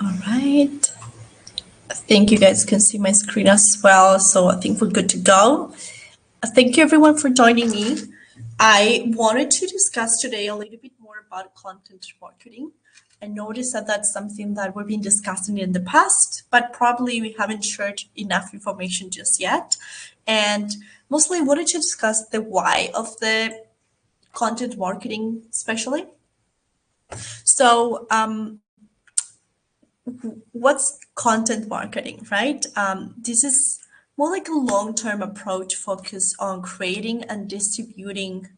All right. I think you guys can see my screen as well, so I think we're good to go. Thank you everyone for joining me. I wanted to discuss today a little bit more about content marketing. I noticed that that's something that we've been discussing in the past, but probably we haven't shared enough information just yet. And mostly wanted to discuss the why of the content marketing, especially. So, what's content marketing, right? This is more like a long-term approach focused on creating and distributing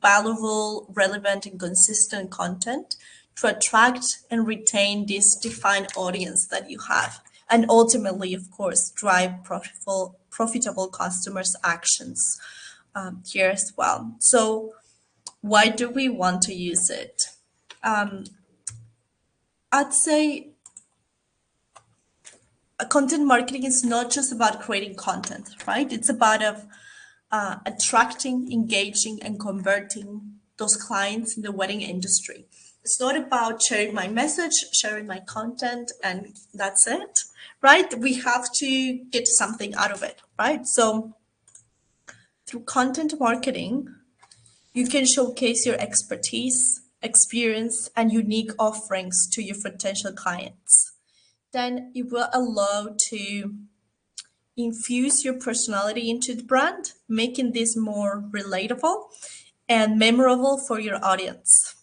valuable, relevant, and consistent content to attract and retain this defined audience that you have. And ultimately, of course, drive profitable customers' actions here as well. So, why do we want to use it? Um, I'd say content marketing is not just about creating content, right? It's about attracting, engaging, and converting those clients in the wedding industry. It's not about sharing my message, sharing my content, and that's it, right? We have to get something out of it, right? So through content marketing, you can showcase your expertise, experience, and unique offerings to your potential clients. Then it will allow to infuse your personality into the brand, making this more relatable and memorable for your audience.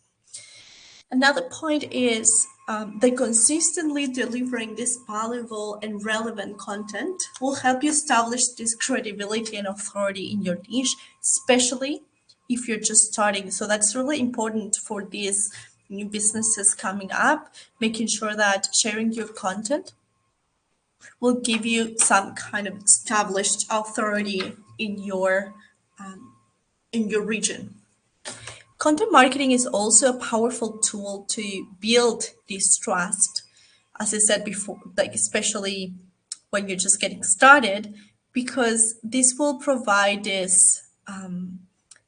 Another point is that consistently delivering this valuable and relevant content will help you establish this credibility and authority in your niche, especially if you're just starting. So that's really important for these new businesses coming up, making sure that sharing your content will give you some kind of established authority in your region. Content marketing is also a powerful tool to build this trust, as I said before, like especially when you're just getting started, because this will provide this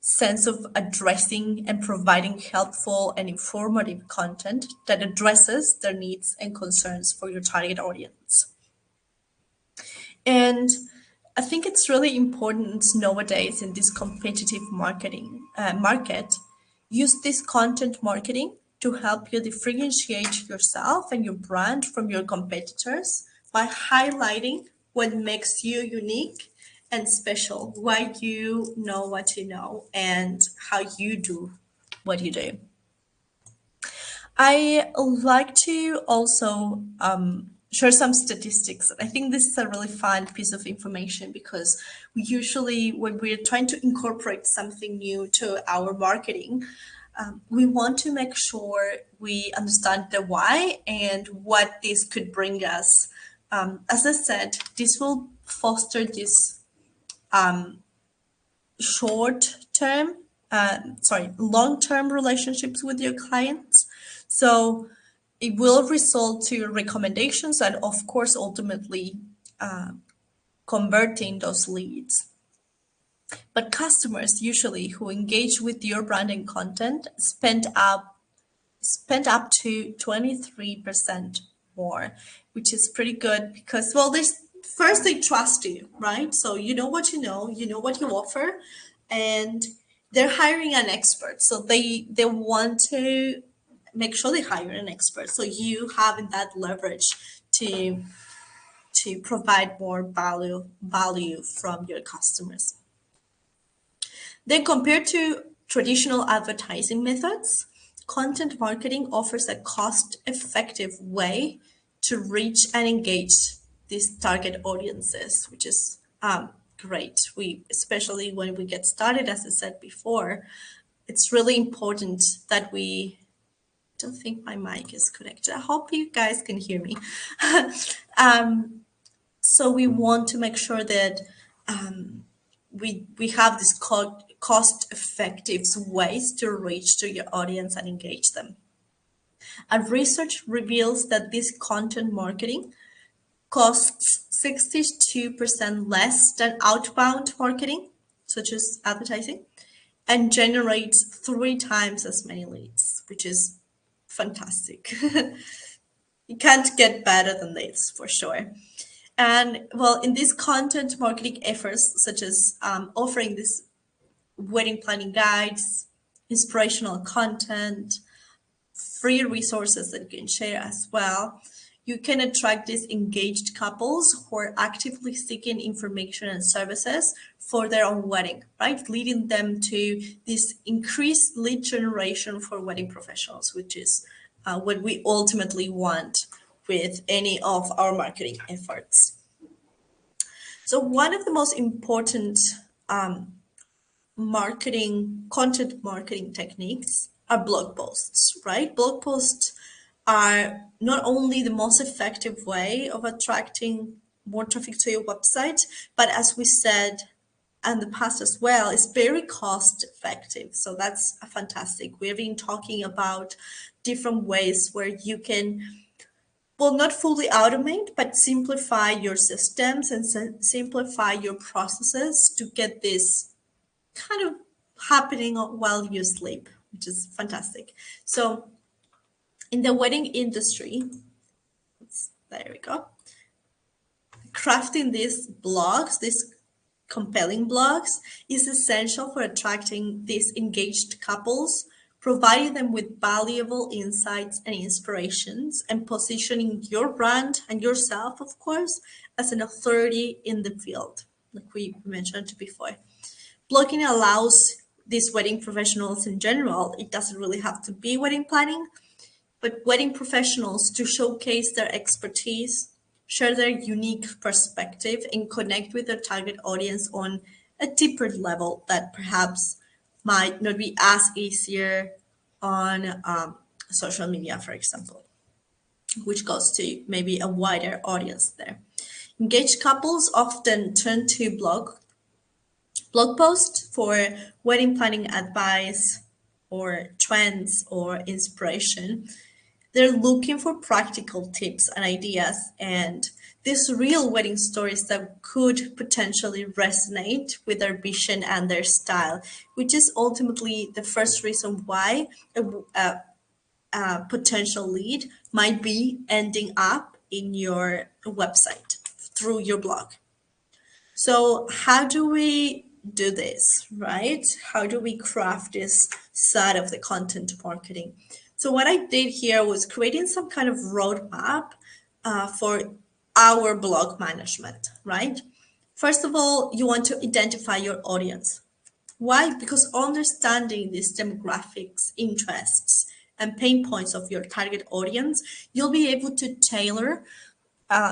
sense of addressing and providing helpful and informative content that addresses their needs and concerns for your target audience. And I think it's really important nowadays in this competitive market, use this content marketing to help you differentiate yourself and your brand from your competitors by highlighting what makes you unique and special, why you know what you know, and how you do what you do. I like to also share some statistics. I think this is a really fun piece of information because we usually, when we're trying to incorporate something new to our marketing, we want to make sure we understand the why and what this could bring us. As I said, this will foster this long-term relationships with your clients. So it will result to recommendations and, of course, ultimately converting those leads. But customers usually who engage with your branding content spend up to 23% more, which is pretty good because, well, they trust you, right? So you know what you know what you offer, and they're hiring an expert. So they want to make sure they hire an expert. So you having that leverage to provide more value from your customers. Then compared to traditional advertising methods, content marketing offers a cost-effective way to reach and engage these target audiences, which is great. Especially when we get started, as I said before, it's really important that we don't think my mic is connected. I hope you guys can hear me. So we want to make sure that we have this cost-effective ways to reach to your audience and engage them. And research reveals that this content marketing costs 62% less than outbound marketing, such as advertising, and generates 3 times as many leads, which is fantastic. You can't get better than this for sure. And well, in these content marketing efforts, such as offering these wedding planning guides, inspirational content, free resources that you can share as well, you can attract these engaged couples who are actively seeking information and services for their own wedding, right? Leading them to this increased lead generation for wedding professionals, which is what we ultimately want with any of our marketing efforts. So, one of the most important um, content marketing techniques are blog posts, right? Blog posts are not only the most effective way of attracting more traffic to your website, but as we said in the past as well, it's very cost effective. So that's fantastic. We've been talking about different ways where you can, well, not fully automate, but simplify your systems and simplify your processes to get this kind of happening while you sleep, which is fantastic. So in the wedding industry, there we go, crafting these blogs, these compelling blogs, is essential for attracting these engaged couples, providing them with valuable insights and inspirations, and positioning your brand and yourself, of course, as an authority in the field, like we mentioned before. Blogging allows these wedding professionals in general, it doesn't really have to be wedding planning, but wedding professionals to showcase their expertise, share their unique perspective, and connect with their target audience on a deeper level that perhaps might not be as easier on social media, for example, which goes to maybe a wider audience there. Engaged couples often turn to blog posts for wedding planning advice or trends or inspiration. They're looking for practical tips and ideas and these real wedding stories that could potentially resonate with their vision and their style, which is ultimately the first reason why a potential lead might be ending up in your website through your blog. So, how do we do this, right? How do we craft this side of the content marketing? So, what I did here was creating some kind of roadmap for our blog management, right? First of all, you want to identify your audience. Why? Because understanding these demographics, interests, and pain points of your target audience, you'll be able to tailor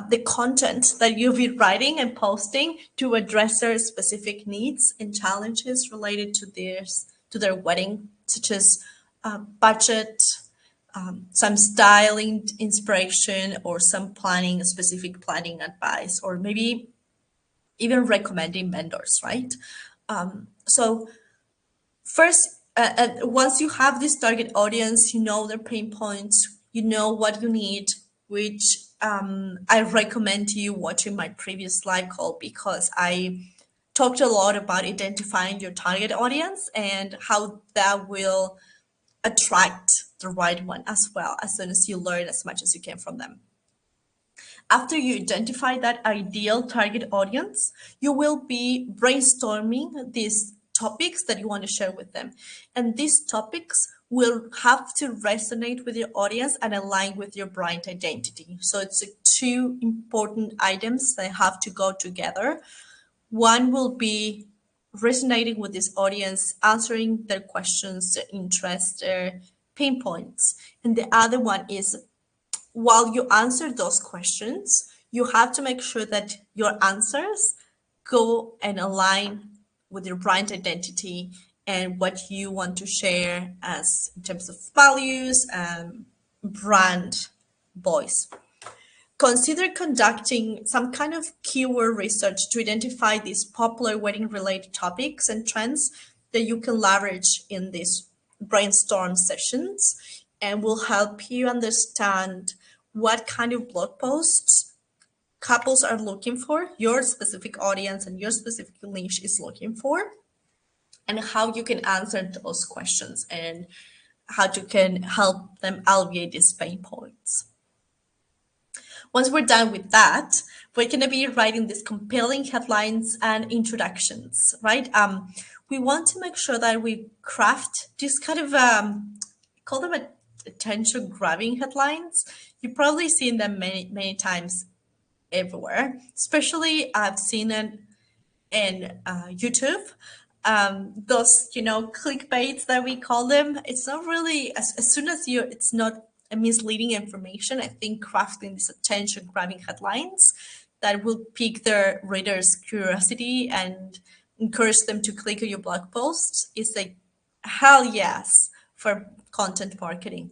the content that you'll be writing and posting to address their specific needs and challenges related to their wedding, such as budget, some styling inspiration, or some planning, specific planning advice, or maybe even recommending vendors, right? So first, once you have this target audience, you know their pain points, you know what you need, which I recommend you watching my previous live call because I talked a lot about identifying your target audience and how that will attract the right one as well as soon as you learn as much as you can from them. After you identify that ideal target audience, you will be brainstorming these topics that you want to share with them. And these topics will have to resonate with your audience and align with your brand identity. So it's two important items that have to go together. One will be resonating with this audience, answering their questions, their interests, their pain points. And the other one is while you answer those questions, you have to make sure that your answers go and align with your brand identity and what you want to share as in terms of values and brand voice. Consider conducting some kind of keyword research to identify these popular wedding related topics and trends that you can leverage in these brainstorm sessions and will help you understand what kind of blog posts couples are looking for, your specific audience and your specific niche is looking for, and how you can answer those questions and how you can help them alleviate these pain points. Once we're done with that, we're going to be writing these compelling headlines and introductions, right? We want to make sure that we craft this kind of call them attention grabbing headlines. You've probably seen them many times everywhere. Especially I've seen it in YouTube. Those, clickbaits that we call them. It's not really as soon as you. It's not a misleading information. I think crafting these attention grabbing headlines that will pique their readers' curiosity and encourage them to click on your blog posts is like hell yes for content marketing.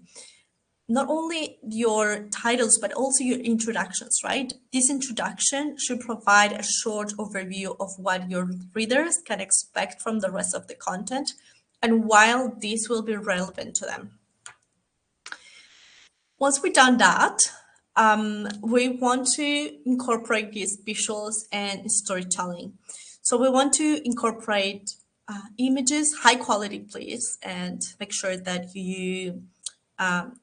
Not only your titles, but also your introductions, right? This introduction should provide a short overview of what your readers can expect from the rest of the content and while this will be relevant to them. Once we've done that, we want to incorporate these visuals and storytelling. So we want to incorporate images, high quality, please, and make sure that you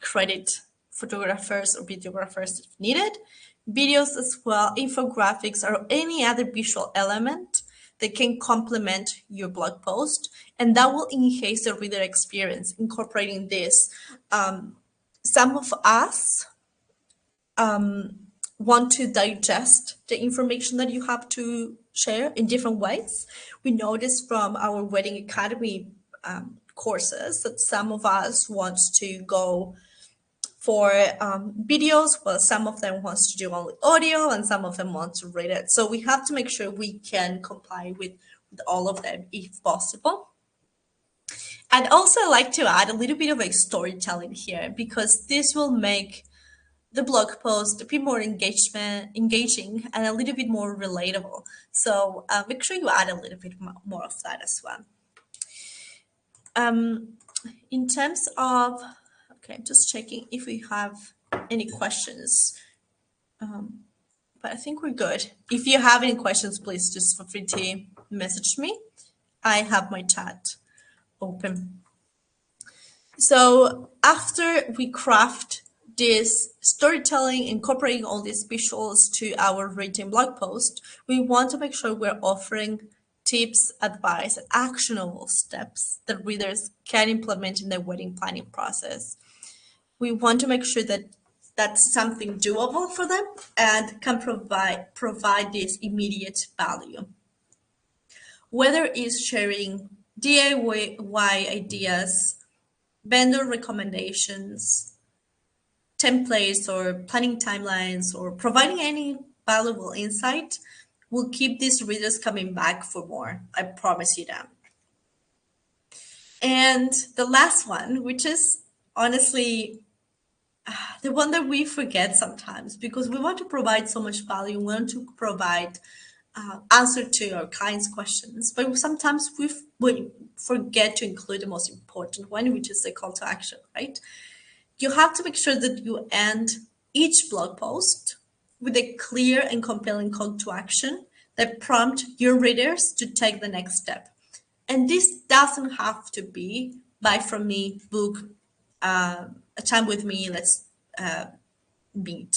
credit photographers or videographers if needed, videos as well, infographics, or any other visual element that can complement your blog post, and that will enhance the reader experience. Incorporating this, some of us want to digest the information that you have to share in different ways. We noticed from our Wedding Academy courses that some of us want to go for videos, while some of them wants to do only audio and some of them want to read it. So we have to make sure we can comply with all of them if possible. I'd also like to add a little bit of a storytelling here because this will make the blog post a bit more engaging and a little bit more relatable. So make sure you add a little bit more of that as well. In terms of, okay, I'm just checking if we have any questions. But I think we're good. If you have any questions, please just feel free to message me. I have my chat open. So after we craft this storytelling, incorporating all these visuals to our written blog post, we want to make sure we're offering tips, advice, and actionable steps that readers can implement in their wedding planning process. We want to make sure that that's something doable for them and can provide this immediate value. Whether it's sharing DIY ideas, vendor recommendations, templates, or planning timelines, or providing any valuable insight, will keep these readers coming back for more. I promise you that. And the last one, which is honestly the one that we forget sometimes because we want to provide so much value, we want to provide answer to our clients' questions, but sometimes we forget to include the most important one, which is the call to action, right? You have to make sure that you end each blog post with a clear and compelling call to action that prompt your readers to take the next step. And this doesn't have to be buy from me, book a time with me, let's meet.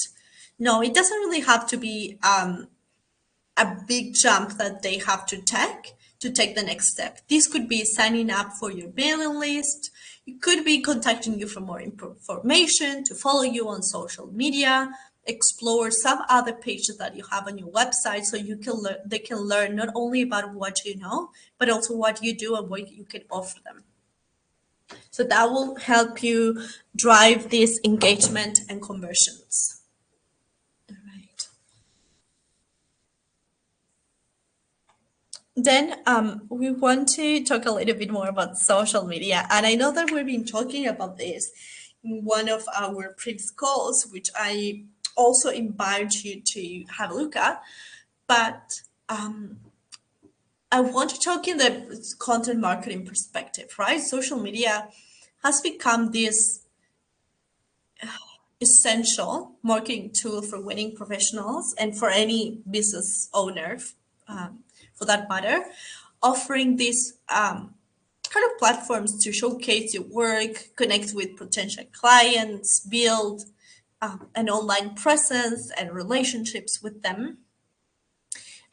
No, it doesn't really have to be a big jump that they have to take the next step. This could be signing up for your mailing list. It could be contacting you for more information, to follow you on social media, explore some other pages that you have on your website so you can they can learn not only about what you know, but also what you do and what you can offer them. So that will help you drive this engagement and conversions. All right. Then we want to talk a little bit more about social media. And I know that we've been talking about this in one of our previous calls, which I also invite you to have a look at. But I want to talk in the content marketing perspective, right? Social media has become this essential marketing tool for wedding professionals and for any business owner, for that matter, offering these kind of platforms to showcase your work, connect with potential clients, build an online presence and relationships with them.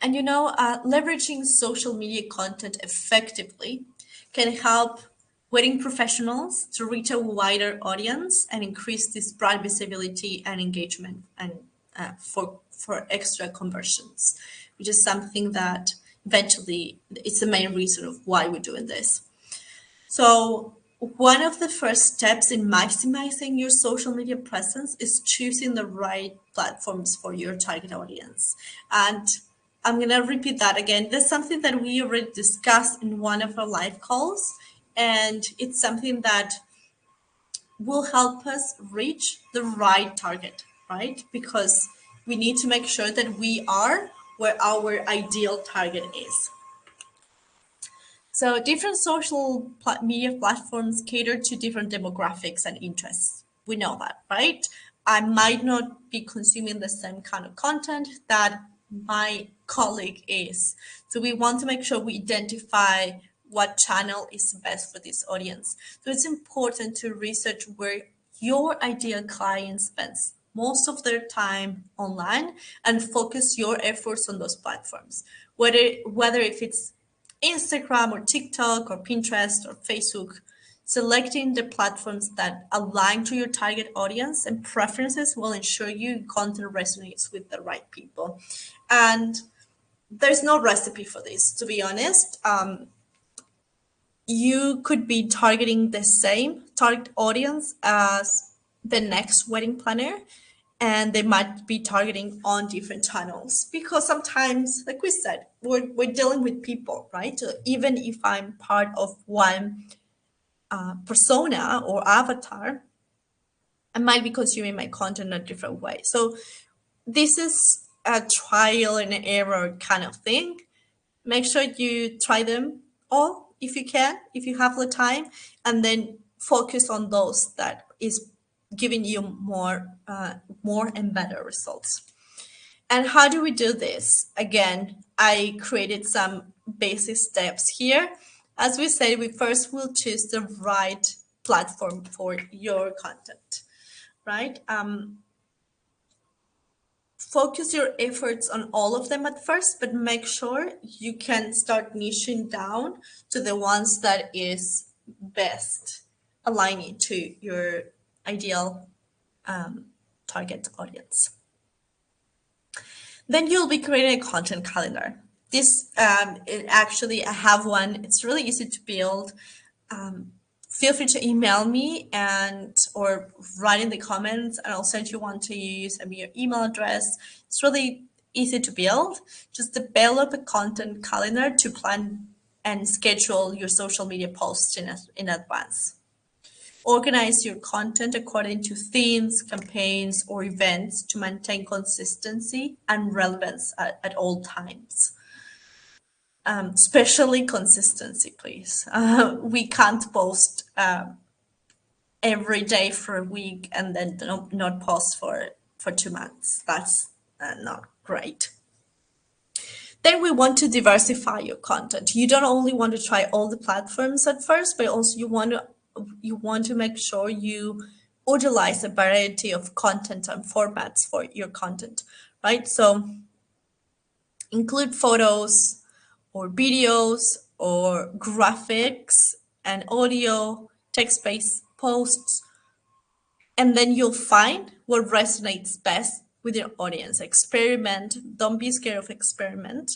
And leveraging social media content effectively can help wedding professionals to reach a wider audience and increase this brand visibility and engagement, and for extra conversions, which is something that eventually it's the main reason of why we're doing this. So, one of the first steps in maximizing your social media presence is choosing the right platforms for your target audience. And I'm going to repeat that again. That's something that we already discussed in one of our live calls. And it's something that will help us reach the right target, right? Because we need to make sure that we are where our ideal target is. So different social media platforms cater to different demographics and interests. We know that, right? I might not be consuming the same kind of content that my colleague is. So we want to make sure we identify what channel is best for this audience. So it's important to research where your ideal client spends most of their time online and focus your efforts on those platforms. Whether if it's Instagram or TikTok or Pinterest or Facebook, selecting the platforms that align to your target audience and preferences will ensure your content resonates with the right people. And there's no recipe for this, to be honest. You could be targeting the same target audience as the next wedding planner, and they might be targeting on different channels because sometimes, like we said, we're dealing with people, right? So even if I'm part of one persona or avatar, I might be consuming my content in a different way. So this is a trial and error kind of thing. Make sure you try them all if you can, if you have the time, and then focus on those that is giving you more and better results. And how do we do this? Again, I created some basic steps here. As we said, we first will choose the right platform for your content, right? Focus your efforts on all of them at first, but make sure you can start niching down to the ones that is best aligning to your ideal target audience. Then you'll be creating a content calendar. This actually, I have one. It's really easy to build. Feel free to email me or write in the comments, and I'll send you one to use and your email address. It's really easy to build. Just develop a content calendar to plan and schedule your social media posts in advance. Organize your content according to themes, campaigns, or events to maintain consistency and relevance at all times. Especially consistency, please. We can't post every day for a week and then not post for 2 months. That's not great. Then we want to diversify your content. You don't only want to try all the platforms at first, but also you want to make sure you utilize a variety of content and formats for your content, right? So include photos or videos or graphics and audio, text-based posts, and then you'll find what resonates best with your audience. Experiment. Don't be scared of experiment.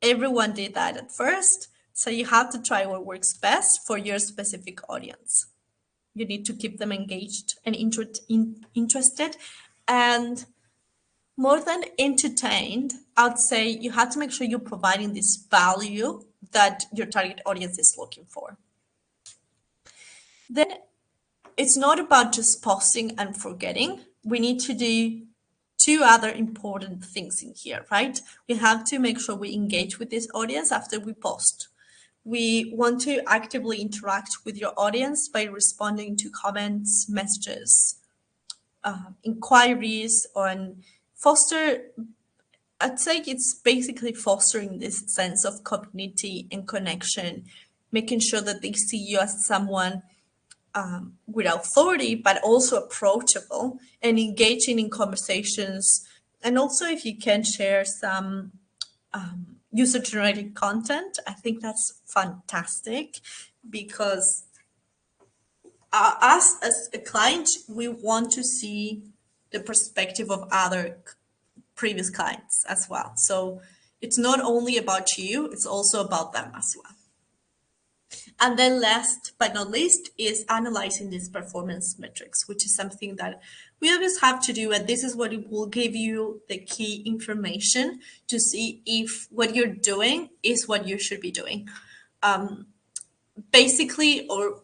Everyone did that at first, so you have to try what works best for your specific audience. You need to keep them engaged and interested, and more than entertained, I would say you have to make sure you're providing this value that your target audience is looking for. Then it's not about just posting and forgetting. We need to do two other important things in here, right? We have to make sure we engage with this audience after we post. We want to actively interact with your audience by responding to comments, messages, inquiries, on foster. I'd say it's basically fostering this sense of community and connection, making sure that they see you as someone with authority, but also approachable and engaging in conversations. And also, if you can share some user generated content, I think that's fantastic because us as a client, we want to see the perspective of other previous clients as well. So it's not only about you, it's also about them as well. And then last but not least is analyzing these performance metrics, which is something that we always have to do. And this is what it will give you the key information to see if what you're doing is what you should be doing. Basically, or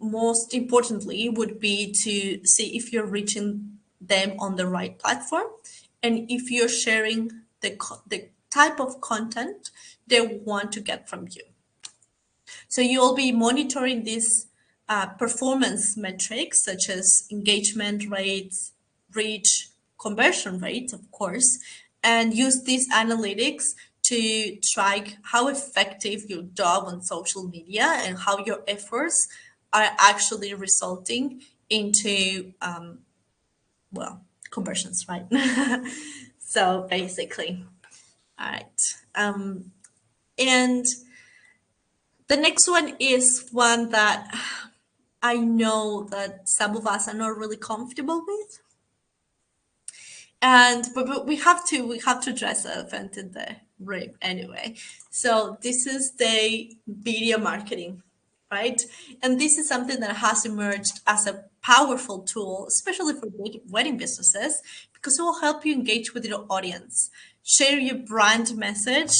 most importantly, would be to see if you're reaching them on the right platform and if you're sharing the type of content they want to get from you. So you'll be monitoring these performance metrics such as engagement rates, reach, conversion rates, of course, and use these analytics to track how effective your job on social media and how your efforts are actually resulting into, well, conversions, right? So basically, all right. And the next one is one that I know that some of us are not really comfortable with. And but we have to address the elephant in the room anyway. So this is the video marketing, right? And this is something that has emerged as a powerful tool, especially for wedding businesses, because it will help you engage with your audience, share your brand message,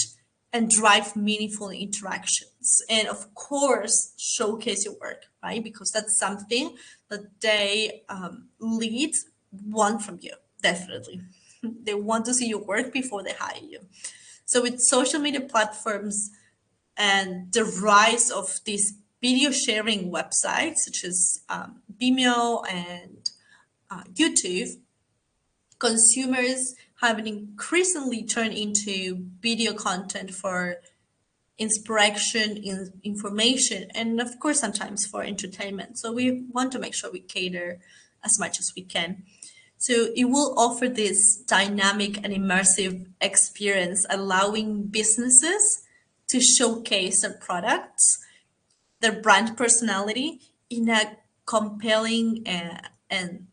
and drive meaningful interactions. And of course, showcase your work, right? Because that's something that they leads want from you, definitely. They want to see your work before they hire you. So with social media platforms and the rise of these video sharing websites such as Vimeo and YouTube, consumers have increasingly turned into video content for inspiration, information, and of course, sometimes for entertainment. So we want to make sure we cater as much as we can. So it will offer this dynamic and immersive experience, allowing businesses to showcase their products, their brand personality in a compelling and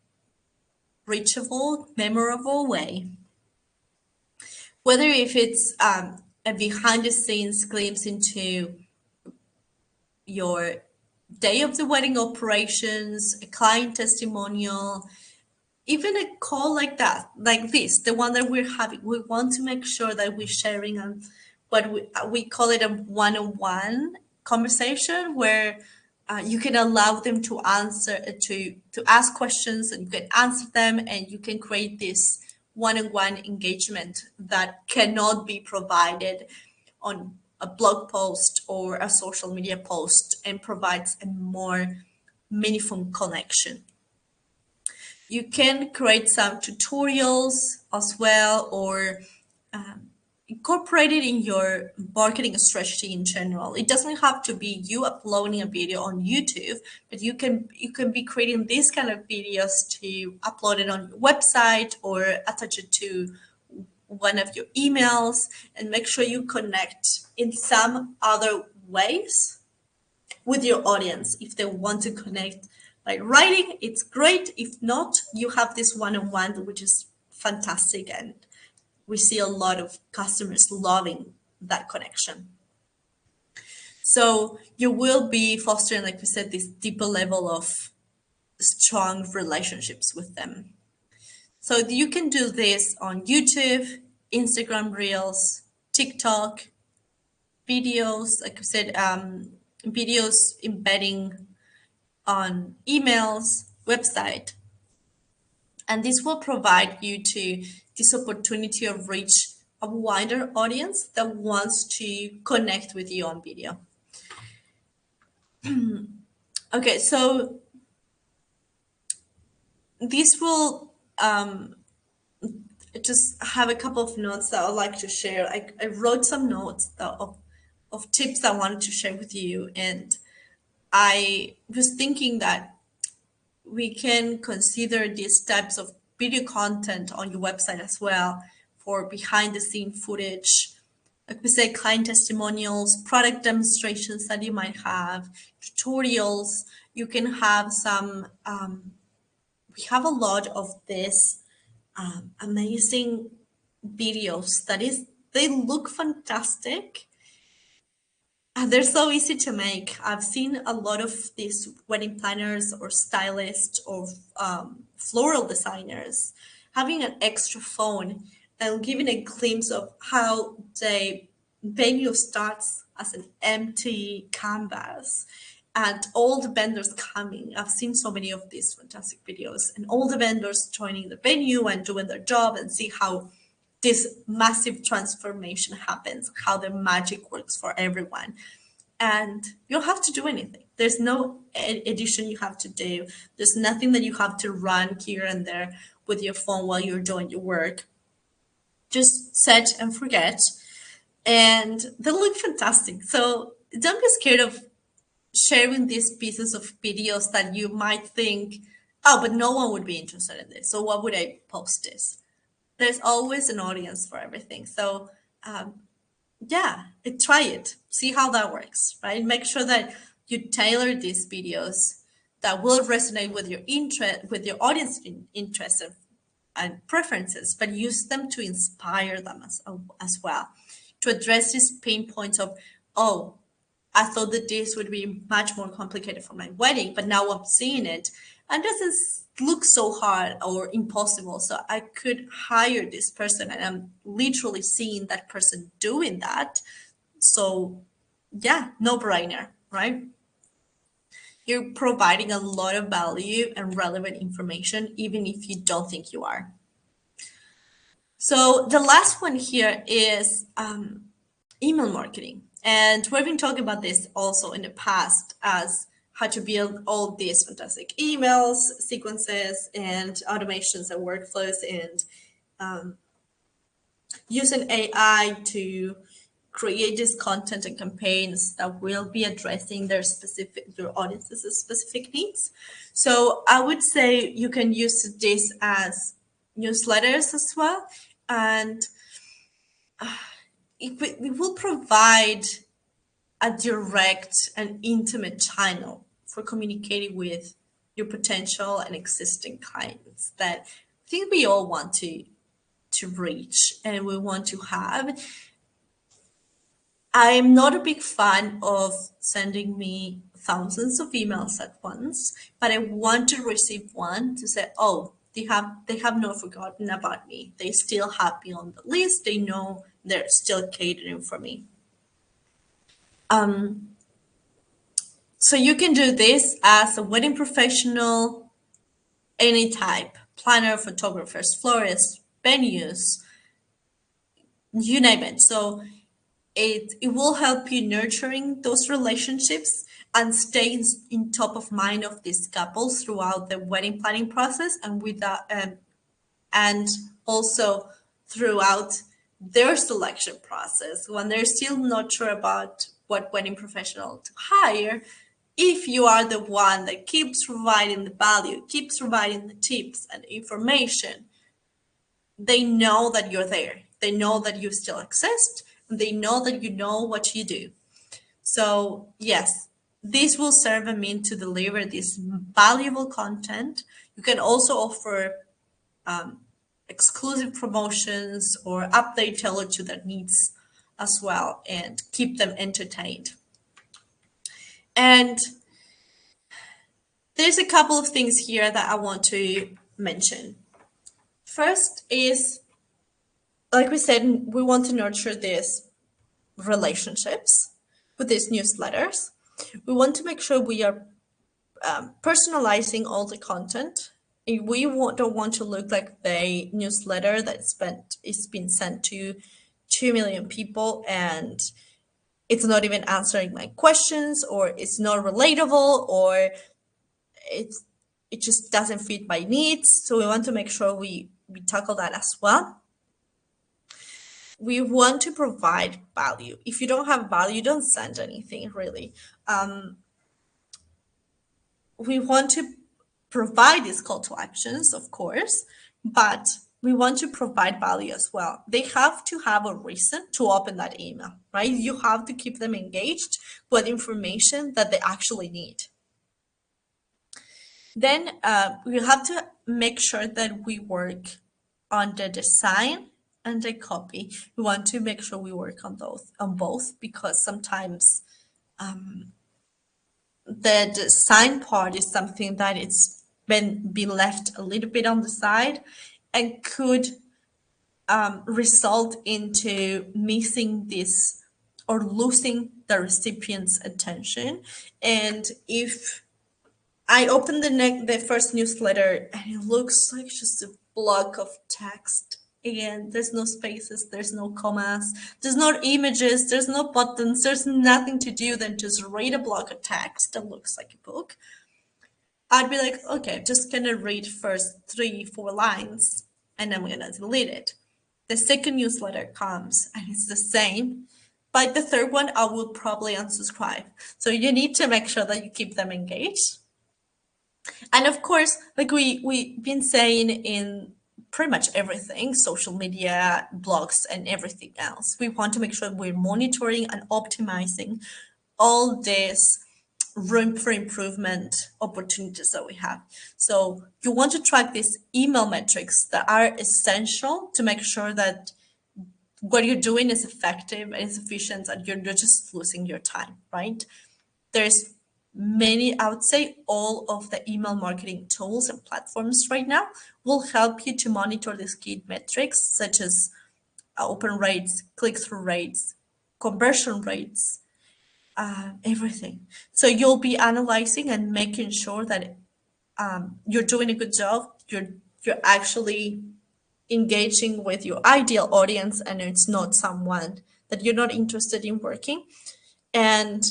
reachable, memorable way. Whether if it's a behind the scenes glimpse into your day of the wedding operations, a client testimonial, even a call like that, like this, the one that we're having, we want to make sure that we're sharing what we call it a one-on-one conversation where you can allow them to answer to ask questions and you can answer them and you can create this one-on-one engagement that cannot be provided on a blog post or a social media post and provides a more meaningful connection. You can create some tutorials as well or incorporate it in your marketing strategy in general. It doesn't have to be you uploading a video on YouTube, but you can be creating these kind of videos to upload it on your website or attach it to one of your emails and make sure you connect in some other ways with your audience. If they want to connect by writing, it's great. If not, you have this one-on-one, which is fantastic. And we see a lot of customers loving that connection. So you will be fostering, like we said, this deeper level of strong relationships with them. So you can do this on YouTube, Instagram Reels, TikTok, videos, like I said, videos embedding on emails, website. And this will provide you to this opportunity of reach a wider audience that wants to connect with you on video. Okay, so this will just have a couple of notes that I'd like to share. I wrote some notes of tips I wanted to share with you. And I was thinking that we can consider these types of video content on your website as well for behind the scene footage, like we say, client testimonials, product demonstrations that you might have, tutorials. You can have some, we have a lot of this amazing videos that is, they look fantastic. They're so easy to make. I've seen a lot of these wedding planners or stylists or floral designers having an extra phone and giving a glimpse of how the venue starts as an empty canvas and all the vendors coming. I've seen so many of these fantastic videos and all the vendors joining the venue and doing their job and see how this massive transformation happens, how the magic works for everyone. And you don't have to do anything. There's no edition you have to do. There's nothing that you have to run here and there with your phone while you're doing your work. Just set and forget. And they look fantastic. So don't be scared of sharing these pieces of videos that you might think, oh, but no one would be interested in this. So why would I post this? There's always an audience for everything. So yeah, try it. See how that works, right? Make sure that you tailor these videos that will resonate with your interest, with your audience interests and preferences, but use them to inspire them as well, to address these pain points of, oh, I thought that this would be much more complicated for my wedding, but now I'm seeing it and it doesn't look so hard or impossible. So I could hire this person and I'm literally seeing that person doing that. So yeah, no brainer, right? You're providing a lot of value and relevant information, even if you don't think you are. So the last one here is email marketing. And we've been talking about this also in the past as how to build all these fantastic emails, sequences, and automations and workflows, and using AI to create this content and campaigns that will be addressing their audience's specific needs. So I would say you can use this as newsletters as well, and it will provide a direct and intimate channel for communicating with your potential and existing clients that I think we all want to reach and we want to have. I'm not a big fan of sending me thousands of emails at once, but I want to receive one to say, oh, they have not forgotten about me. They still have me on the list. They know they're still catering for me. So you can do this as a wedding professional, any type, planner, photographers, florists, venues, you name it. So it will help you nurturing those relationships and stay in top of mind of these couples throughout the wedding planning process and with that and also throughout their selection process when they're still not sure about what wedding professional to hire. If you are the one that keeps providing the value, keeps providing the tips and information, they know that you're there. They know that you still exist. And they know that you know what you do. So yes, this will serve a mean to deliver this valuable content. You can also offer exclusive promotions or update tailored to their needs as well and keep them entertained. And there's a couple of things here that I want to mention. First is, like we said, we want to nurture these relationships with these newsletters. We want to make sure we are personalizing all the content. Don't want to look like the newsletter is being sent to 2 million people and it's not even answering my questions or it's not relatable or it just doesn't fit my needs. So we want to make sure we tackle that as well. We want to provide value. If you don't have value, don't send anything really. we want to provide these call to actions, of course, but we want to provide value as well. They have to have a reason to open that email, right? You have to keep them engaged with information that they actually need. Then we have to make sure that we work on the design and the copy. We want to make sure we work on both because sometimes the design part is something that it's been left a little bit on the side and could result into missing this or losing the recipient's attention. And if I open the first newsletter and it looks like just a block of text and there's no spaces, there's no commas, there's no images, there's no buttons, there's nothing to do than just read a block of text that looks like a book. I'd be like, okay, just gonna read first 3, 4 lines and I'm gonna delete it. The second newsletter comes and it's the same. By the third one, I will probably unsubscribe. So you need to make sure that you keep them engaged. And of course, like we've been saying in pretty much everything, social media, blogs, and everything else, we want to make sure we're monitoring and optimizing all this room for improvement opportunities that we have. So you want to track these email metrics that are essential to make sure that what you're doing is effective and is efficient and you're not just losing your time, right? There's many, I would say all of the email marketing tools and platforms right now will help you to monitor these key metrics such as open rates, click-through rates, conversion rates, everything. So you'll be analyzing and making sure that you're doing a good job. You're actually engaging with your ideal audience, and it's not someone that you're not interested in working. And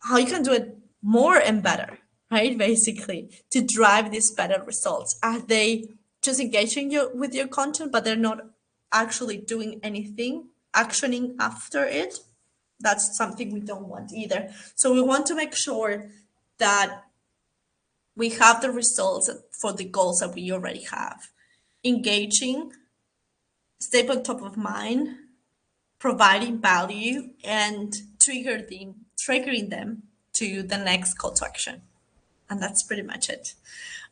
how you can do it more and better, right? Basically, to drive these better results. Are they just engaging you with your content, but they're not actually doing anything, actioning after it? That's something we don't want either. So we want to make sure that we have the results for the goals that we already have. Engaging, stay on top of mind, providing value, and triggering them to the next call to action. And that's pretty much it.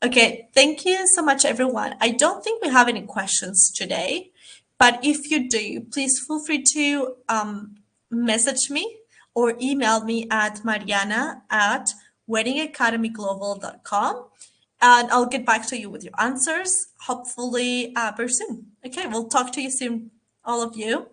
Okay, thank you so much, everyone. I don't think we have any questions today, but if you do, please feel free to message me or email me at mariana@weddingacademyglobal.com, and I'll get back to you with your answers, hopefully very soon. Okay, we'll talk to you soon, all of you.